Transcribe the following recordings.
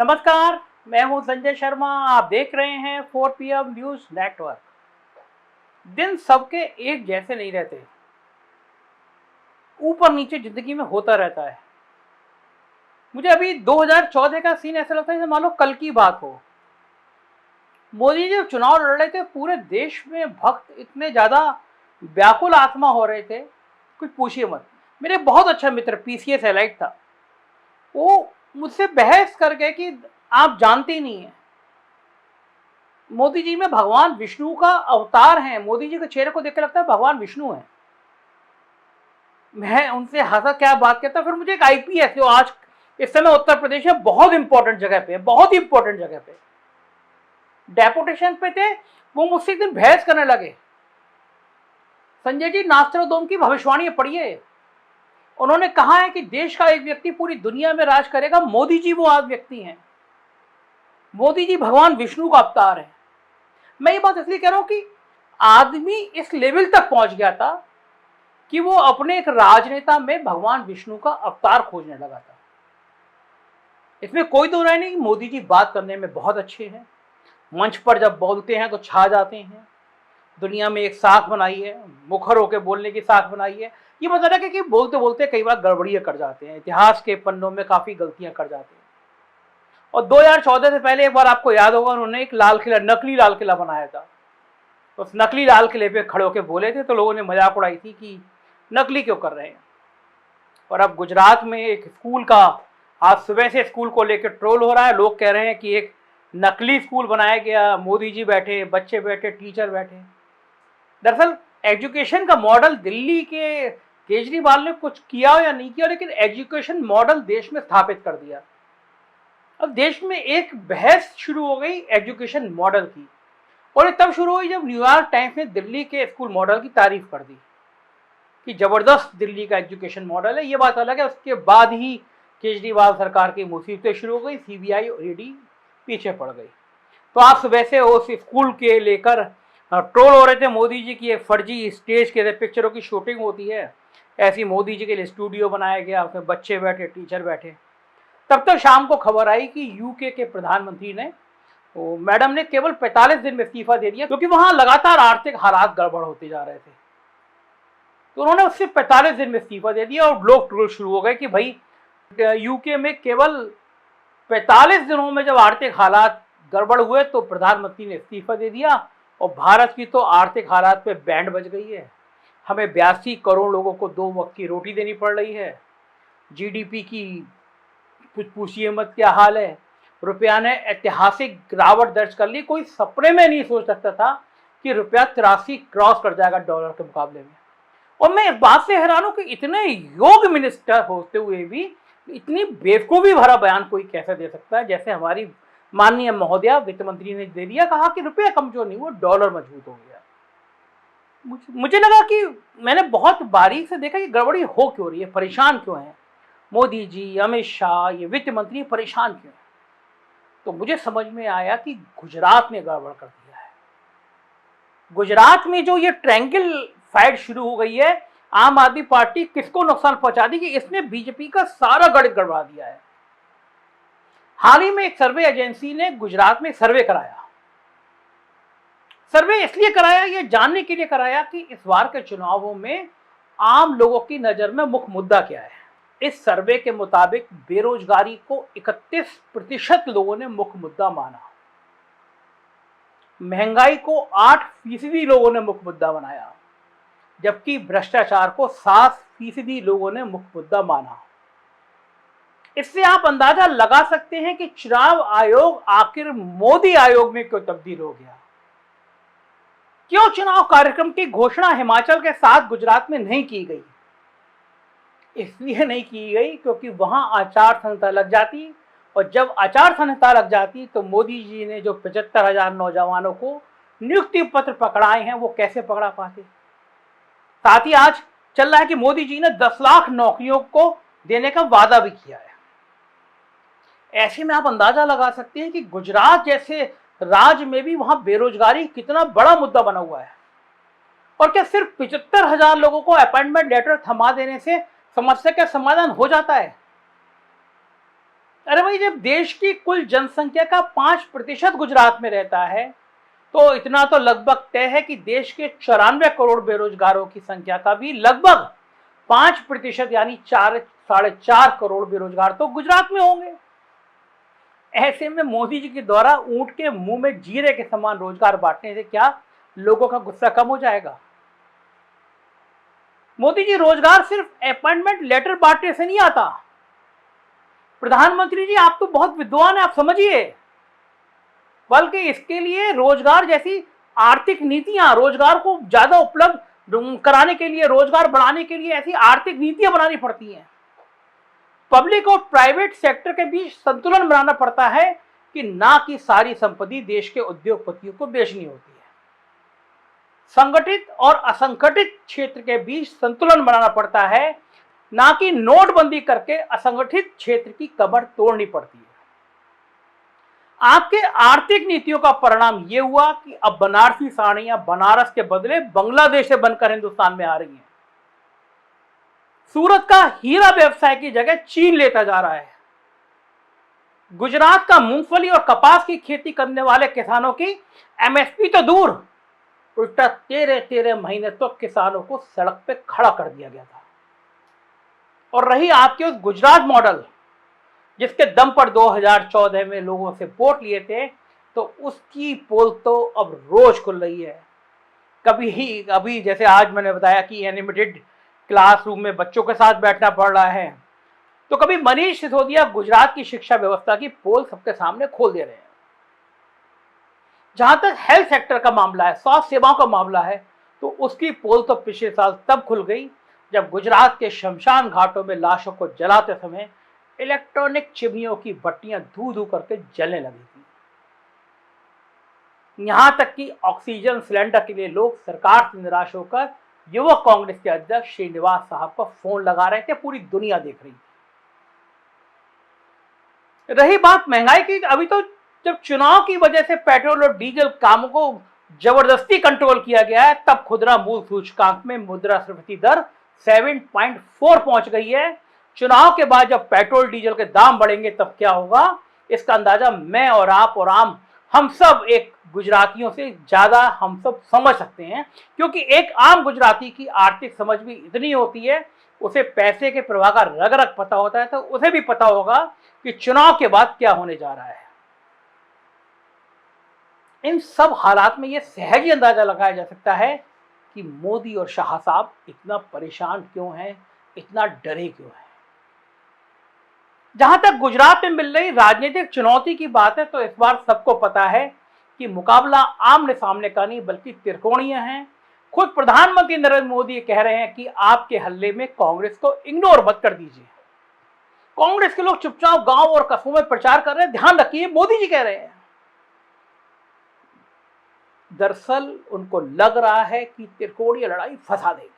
नमस्कार, मैं हूं संजय शर्मा। आप देख रहे हैं 4 PM न्यूज़ नेटवर्क। दिन सबके एक जैसे नहीं रहते, ऊपर नीचे ज़िंदगी में होता रहता है। मुझे अभी 2014 का सीन ऐसा लगता है जैसे मान लो कल की बात हो। मोदी जी जब चुनाव लड़ रहे थे, पूरे देश में भक्त इतने ज़्यादा व्याकुल आत्मा हो रहे थे, कुछ पूछिए मत। मेरे बहुत अच्छा मित्र PCS एलाइट था, वो मुझसे बहस कर गए कि आप जानते ही नहीं हैं, मोदी जी में भगवान विष्णु का अवतार है। मोदी जी के चेहरे को देख के लगता है भगवान विष्णु है। मैं उनसे हंसा, क्या बात करता। फिर मुझे एक IPS जो आज इस समय उत्तर प्रदेश में बहुत इंपॉर्टेंट जगह पे है, बहुत ही इंपॉर्टेंट जगह पे डेपुटेशन पे थे, वो मुझसे एक दिन बहस करने लगे। संजय जी, नास्ट्राडोम की भविष्यवाणी पढ़िए। उन्होंने कहा है कि देश का एक व्यक्ति पूरी दुनिया में राज करेगा। मोदी जी वो आज व्यक्ति हैं। मोदी जी भगवान विष्णु का अवतार है। मैं ये बात इसलिए कह रहा हूं कि आदमी इस लेवल तक पहुंच गया था कि वो अपने एक राजनेता में भगवान विष्णु का अवतार खोजने लगा था। इसमें कोई दो राय नहीं कि मोदी जी बात करने में बहुत अच्छे हैं, मंच पर जब बोलते हैं तो छा जाते हैं। दुनिया में एक साख बनाई है, मुखर होकर बोलने की साख बनाई है। ये बता रहा है कि बोलते बोलते कई बार गड़बड़ियां कर जाते हैं, इतिहास के पन्नों में काफी गलतियां कर जाते हैं। और 2014 से पहले एक बार आपको याद होगा, उन्होंने एक लाल किला, नकली लाल किला बनाया था। उस नकली लाल किले पे खड़े होकर बोले थे तो लोगों ने मजाक उड़ाई थी कि नकली क्यों कर रहे हैं। और अब गुजरात में एक स्कूल का आज सुबह से स्कूल को लेकर ट्रोल हो रहा है। लोग कह रहे हैं कि एक नकली स्कूल बनाया गया, मोदी जी बैठे, बच्चे बैठे, टीचर बैठे। दरअसल एजुकेशन का मॉडल दिल्ली के केजरीवाल ने कुछ किया या नहीं किया, लेकिन एजुकेशन मॉडल देश में स्थापित कर दिया। अब देश में एक बहस शुरू हो गई एजुकेशन मॉडल की, और ये तब शुरू हुई जब न्यूयॉर्क टाइम्स ने दिल्ली के स्कूल मॉडल की तारीफ कर दी कि जबरदस्त दिल्ली का एजुकेशन मॉडल है। ये बात अलग है, उसके बाद ही केजरीवाल सरकार की मुसीबतें शुरू हो गई, CBI और ED पीछे पड़ गई। तो आप सुबह से उस स्कूल के लेकर ट्रोल हो रहे थे। मोदी जी की एक फर्जी स्टेज के पिक्चरों की शूटिंग होती है, ऐसी मोदी जी के लिए स्टूडियो बनाया गया, उसमें बच्चे बैठे, टीचर बैठे। तब तक शाम को खबर आई कि UK के प्रधानमंत्री ने, तो मैडम ने केवल 45 दिन में इस्तीफा दे दिया, क्योंकि वहां लगातार आर्थिक हालात गड़बड़ होते जा रहे थे। तो उन्होंने उससे 45 दिन में इस्तीफा दे दिया और लोग ट्रोल शुरू हो गए कि भाई UK में केवल 45 दिनों में जब आर्थिक हालात गड़बड़ हुए तो प्रधानमंत्री ने इस्तीफा दे दिया, और भारत की तो आर्थिक हालात पे बैंड बज गई है। हमें 82 करोड़ लोगों को 2 वक्त की रोटी देनी पड़ रही है। GDP की कुछ पूछिए मत क्या हाल है। रुपया ने ऐतिहासिक गिरावट दर्ज कर ली। कोई सपने में नहीं सोच सकता था कि रुपया 83 क्रॉस कर जाएगा डॉलर के मुकाबले में। और मैं इस बात से हैरान हूं कि इतने योग्य मिनिस्टर होते हुए भी इतनी बेवकूफ़ी भरा बयान कोई कैसे दे सकता है, जैसे हमारी माननीय महोदया वित्त मंत्री ने दे दिया। कहा कि रुपया कमजोर नहीं हुआ, डॉलर मजबूत हो गया। मुझे लगा कि मैंने बहुत बारीक से देखा कि गड़बड़ी हो क्यों रही है, परेशान क्यों है मोदी जी, अमित शाह, ये वित्त मंत्री परेशान क्यों है। तो मुझे समझ में आया कि गुजरात ने गड़बड़ कर दिया है। गुजरात में जो ये ट्रायंगल फाइट शुरू हो गई है, आम आदमी पार्टी किसको नुकसान पहुंचा दी कि इसने BJP का सारा गणित गड़बड़ा दिया है। हाल ही में एक सर्वे एजेंसी ने गुजरात में सर्वे कराया। सर्वे इसलिए कराया, ये जानने के लिए कराया कि इस बार के चुनावों में आम लोगों की नजर में मुख्य मुद्दा क्या है। इस सर्वे के मुताबिक बेरोजगारी को 31% लोगों ने मुख्य मुद्दा माना, महंगाई को 8% लोगों ने मुख्य मुद्दा बनाया, जबकि भ्रष्टाचार को 7% लोगों ने मुख्य मुद्दा माना। इससे आप अंदाजा लगा सकते हैं कि चुनाव आयोग आखिर मोदी आयोग में क्यों तब्दील हो गया। क्यों चुनाव कार्यक्रम की घोषणा हिमाचल के साथ गुजरात में नहीं की गई। इसलिए नहीं की गई क्योंकि वहां आचार संहिता लग जाती, और जब आचार संहिता लग जाती तो मोदी जी ने जो 75,000 नौजवानों को नियुक्ति पत्र पकड़ाए हैं वो कैसे पकड़ा पाते। साथ ही आज चल रहा है कि मोदी जी ने 10 लाख नौकरियों को देने का वादा भी किया है। ऐसे में आप अंदाजा लगा सकते हैं कि गुजरात जैसे राज्य में भी वहां बेरोजगारी कितना बड़ा मुद्दा बना हुआ है। और क्या सिर्फ 75,000 लोगों को अपॉइंटमेंट लेटर थमा देने से समस्या का समाधान हो जाता है। अरे भाई, जब देश की कुल जनसंख्या का 5% गुजरात में रहता है तो इतना तो लगभग तय है कि देश के 94 करोड़ बेरोजगारों की संख्या का भी लगभग 5% यानी 4-4.5 करोड़ बेरोजगार तो गुजरात में होंगे। ऐसे में मोदी जी के द्वारा ऊंट के मुंह में जीरे के समान रोजगार बांटने से क्या लोगों का गुस्सा कम हो जाएगा? मोदी जी, रोजगार सिर्फ अपॉइंटमेंट लेटर बांटने से नहीं आता। प्रधानमंत्री जी, आप तो बहुत विद्वान हैं, आप समझिए, बल्कि इसके लिए रोजगार जैसी आर्थिक नीतियां, रोजगार को ज्यादा उपलब्ध कराने के लिए, रोजगार बढ़ाने के लिए ऐसी आर्थिक नीतियां बनानी पड़ती हैं। पब्लिक और प्राइवेट सेक्टर के बीच संतुलन बनाना पड़ता है कि ना कि सारी संपत्ति देश के उद्योगपतियों को बेचनी होती है। संगठित और असंगठित क्षेत्र के बीच संतुलन बनाना पड़ता है, ना कि नोटबंदी करके असंगठित क्षेत्र की कमर तोड़नी पड़ती है। आपके आर्थिक नीतियों का परिणाम यह हुआ कि अब बनारसी साड़ियां बनारस के बदले बांग्लादेश से बनकर हिंदुस्तान में आ रही हैं। सूरत का हीरा व्यवसाय की जगह चीन लेता जा रहा है। गुजरात का मूंगफली और कपास की खेती करने वाले किसानों की एमएसपी तो दूर, उल्टा 13 महीने तो किसानों को सड़क पे खड़ा कर दिया गया था। और रही आपके उस गुजरात मॉडल जिसके दम पर 2014 में लोगों से वोट लिए थे, तो उसकी पोल तो अब रोज खुल रही है। अभी जैसे आज मैंने बताया कि एनिमेटेड क्लासरूम में बच्चों के साथ बैठना पड़ रहा है, तो कभी मनीष सिसोदिया गुजरात की शिक्षा व्यवस्था की पोल सबके सामने खोल दे रहे हैं। जहां तक हेल्थ सेक्टर का मामला है, स्वास्थ्य सेवाओं का मामला है, तो उसकी पोल तो पिछले साल तब खुल गई जब गुजरात के शमशान घाटों में लाशों को जलाते समय इलेक्ट्रॉनिक चिमनियों की भट्टियां धू धू करके जलने लगी थी। यहां तक कि ऑक्सीजन सिलेंडर के लिए लोग सरकार से निराश होकर युवक कांग्रेस के अध्यक्ष श्रीनिवास साहब को फोन लगा रहे थे। पूरी दुनिया देख रही थी। रही बात महंगाई की, अभी तो जब चुनाव की वजह से पेट्रोल और डीजल कामों को जबरदस्ती कंट्रोल किया गया है, तब खुदरा मूल्य सूचकांक में मुद्रास्फीति दर 7.4 पहुंच गई है। चुनाव के बाद जब पेट्रोल डीजल के दाम बढ़ेंगे तब क्या होगा, इसका अंदाजा मैं और आप और हम सब एक गुजरातियों से ज्यादा हम सब समझ सकते हैं, क्योंकि एक आम गुजराती की आर्थिक समझ भी इतनी होती है, उसे पैसे के प्रवाह का रग रग पता होता है, तो उसे भी पता होगा कि चुनाव के बाद क्या होने जा रहा है। इन सब हालात में यह सहज ही अंदाजा लगाया जा सकता है कि मोदी और शाह साहब इतना परेशान क्यों हैं, इतना डरे क्यों हैं। जहां तक गुजरात में मिल रही राजनीतिक चुनौती की बात है, तो इस बार सबको पता है कि मुकाबला आमने सामने का नहीं बल्कि त्रिकोणीय है। खुद प्रधानमंत्री नरेंद्र मोदी कह रहे हैं कि आपके हल्ले में कांग्रेस को इग्नोर मत कर दीजिए। कांग्रेस के लोग चुपचाप गांव और कस्बों में प्रचार कर रहे हैं, ध्यान रखिए, मोदी जी कह रहे हैं। दरअसल उनको लग रहा है कि त्रिकोणीय लड़ाई फंसा देगी।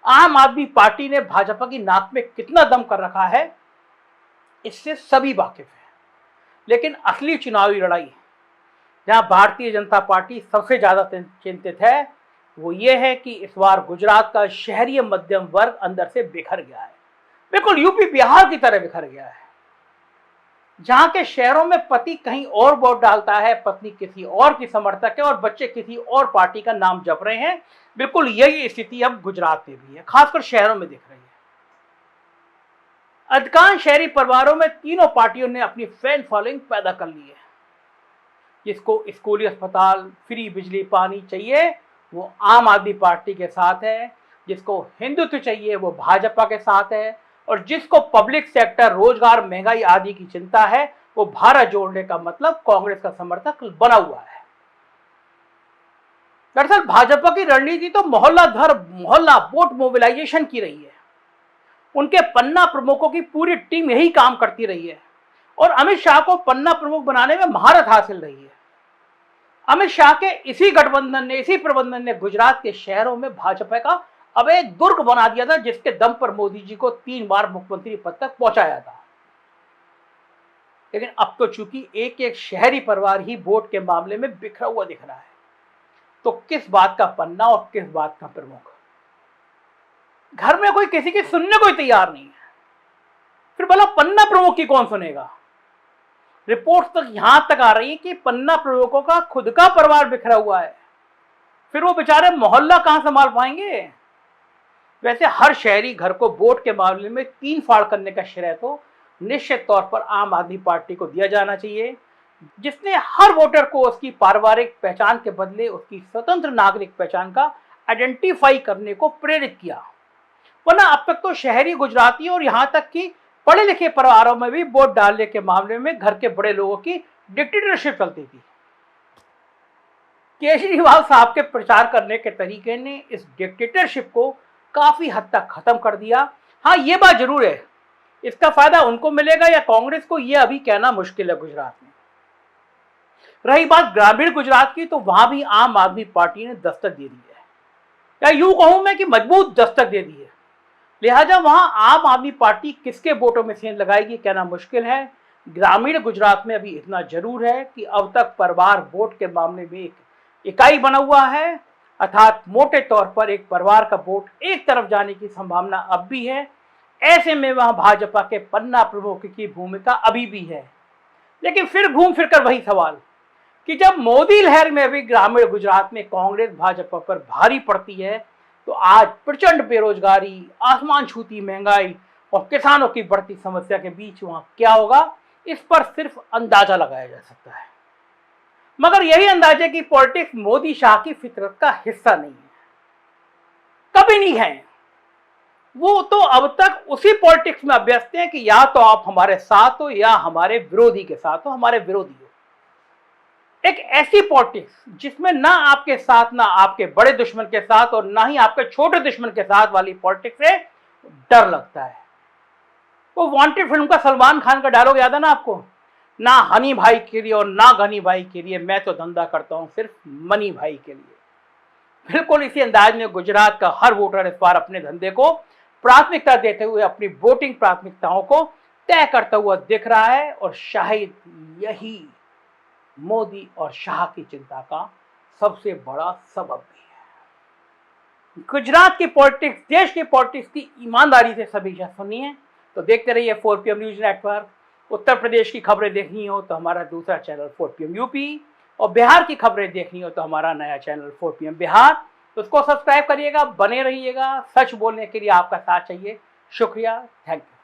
आम आदमी पार्टी ने भाजपा की नाक में कितना दम कर रखा है, इससे सभी वाकिफ हैं। लेकिन असली चुनावी लड़ाई जहां भारतीय जनता पार्टी सबसे ज्यादा चिंतित है, वो ये है कि इस बार गुजरात का शहरी मध्यम वर्ग अंदर से बिखर गया है, बिल्कुल यूपी बिहार की तरह बिखर गया है। जहां के शहरों में पति कहीं और वोट डालता है, पत्नी किसी और की समर्थक है और बच्चे किसी और पार्टी का नाम जप रहे हैं। बिल्कुल यही स्थिति अब गुजरात में भी है, खासकर शहरों में दिख रही है। अधिकांश शहरी परिवारों में तीनों पार्टियों ने अपनी फैन फॉलोइंग पैदा कर ली है। जिसको स्कूली अस्पताल, फ्री बिजली पानी चाहिए वो आम आदमी पार्टी के साथ है, जिसको हिंदुत्व चाहिए वो भाजपा के साथ है, और जिसको पब्लिक सेक्टर, रोजगार, महंगाई आदि की चिंता है वो भारत जोड़ने का मतलब कांग्रेस का समर्थक बना हुआ है। दरअसल भाजपा की रणनीति तो मोहल्ला दर मोहल्ला वोट मोबिलाइजेशन की रही है। उनके पन्ना प्रमुखों की पूरी टीम यही काम करती रही है और अमित शाह को पन्ना प्रमुख बनाने में महारत हासिल रही है। अमित शाह के इसी गठबंधन ने, इसी प्रबंधन ने गुजरात के शहरों में भाजपा का अब एक दुर्ग बना दिया था, जिसके दम पर मोदी जी को 3 बार मुख्यमंत्री पद तक पहुंचाया था। लेकिन अब तो चूंकि एक एक शहरी परिवार ही वोट के मामले में बिखरा हुआ दिख रहा है, तो किस बात का पन्ना और किस बात का प्रमुख? घर में कोई किसी की सुनने को तैयार नहीं है। फिर भला पन्ना प्रमुख की कौन सुनेगा? रिपोर्ट तक यहां तक आ रही है कि पन्ना प्रमुखों का खुद का परिवार बिखरा हुआ है, फिर वो बेचारे मोहल्ला कहां संभाल पाएंगे? वैसे हर शहरी घर को वोट के मामले में 3 फाड़ करने का श्रेय तो निश्चित तौर पर आम आदमी पार्टी को दिया जाना चाहिए, जिसने हर वोटर को उसकी पारिवारिक पहचान के बदले उसकी स्वतंत्र नागरिक पहचान का आइडेंटिफाई करने को प्रेरित किया। वरना अब तक तो शहरी गुजराती और यहां तक कि पढ़े लिखे परिवारों में भी वोट डालने के मामले में घर के बड़े लोगों की डिक्टेटरशिप चलती थी। केजरीवाल साहब के प्रचार करने के तरीके ने इस डिक्टेटरशिप को काफी हद तक खत्म कर दिया। हाँ, ये बात जरूर है, इसका फायदा उनको मिलेगा या कांग्रेस को, ये अभी कहना मुश्किल है गुजरात में। रही बात ग्रामीण गुजरात की, तो वहां भी आम आदमी पार्टी ने दस्तक दे दी है, या यूं कहूं मैं कि मजबूत दस्तक दे दी है। लिहाजा वहां आम आदमी पार्टी किसके वोटों में सेंध लगाएगी कहना मुश्किल है। ग्रामीण गुजरात में अभी इतना जरूर है कि अब तक परिवार वोट के मामले में एक इकाई बना हुआ है, अर्थात मोटे तौर पर एक परिवार का वोट एक तरफ जाने की संभावना अब भी है। ऐसे में वहां भाजपा के पन्ना प्रमुख की भूमिका अभी भी है। लेकिन फिर घूम फिरकर वही सवाल कि जब मोदी लहर में भी ग्रामीण गुजरात में कांग्रेस भाजपा पर भारी पड़ती है, तो आज प्रचंड बेरोजगारी, आसमान छूती महंगाई और किसानों की बढ़ती समस्या के बीच वहां क्या होगा, इस पर सिर्फ अंदाजा लगाया जा सकता है। मगर यही अंदाजे की पॉलिटिक्स मोदी शाह की फितरत का हिस्सा नहीं है, कभी नहीं है। वो तो अब तक उसी पॉलिटिक्स में अभ्यस्त हैं कि या तो आप हमारे साथ हो या हमारे विरोधी के साथ हो, हमारे विरोधी हो। एक ऐसी पॉलिटिक्स जिसमें ना आपके साथ, ना आपके बड़े दुश्मन के साथ और ना ही आपके छोटे दुश्मन के साथ वाली पॉलिटिक्स से डर लगता है। वो वांटेड फिल्म का सलमान खान का डायलॉग याद है ना आपको? ना हनी भाई के लिए और ना गनी भाई के लिए, मैं तो धंधा करता हूं सिर्फ मनी भाई के लिए। बिल्कुल इसी अंदाज में गुजरात का हर वोटर इस बार अपने धंधे को प्राथमिकता देते हुए अपनी वोटिंग प्राथमिकताओं को तय करता हुआ दिख रहा है, और शायद यही मोदी और शाह की चिंता का सबसे बड़ा सबब भी है। गुजरात की पॉलिटिक्स, देश की पॉलिटिक्स की ईमानदारी से समीक्षा सुनी है तो देखते रहिए 4PM news network. Uttar Pradesh की खबरें देखनी हो तो हमारा दूसरा चैनल 4PM यूपी, और बिहार की खबरें देखनी हो तो हमारा नया चैनल 4PM बिहार। तो उसको सब्सक्राइब करिएगा, बने रहिएगा। सच बोलने के लिए आपका साथ चाहिए। शुक्रिया, थैंक यू।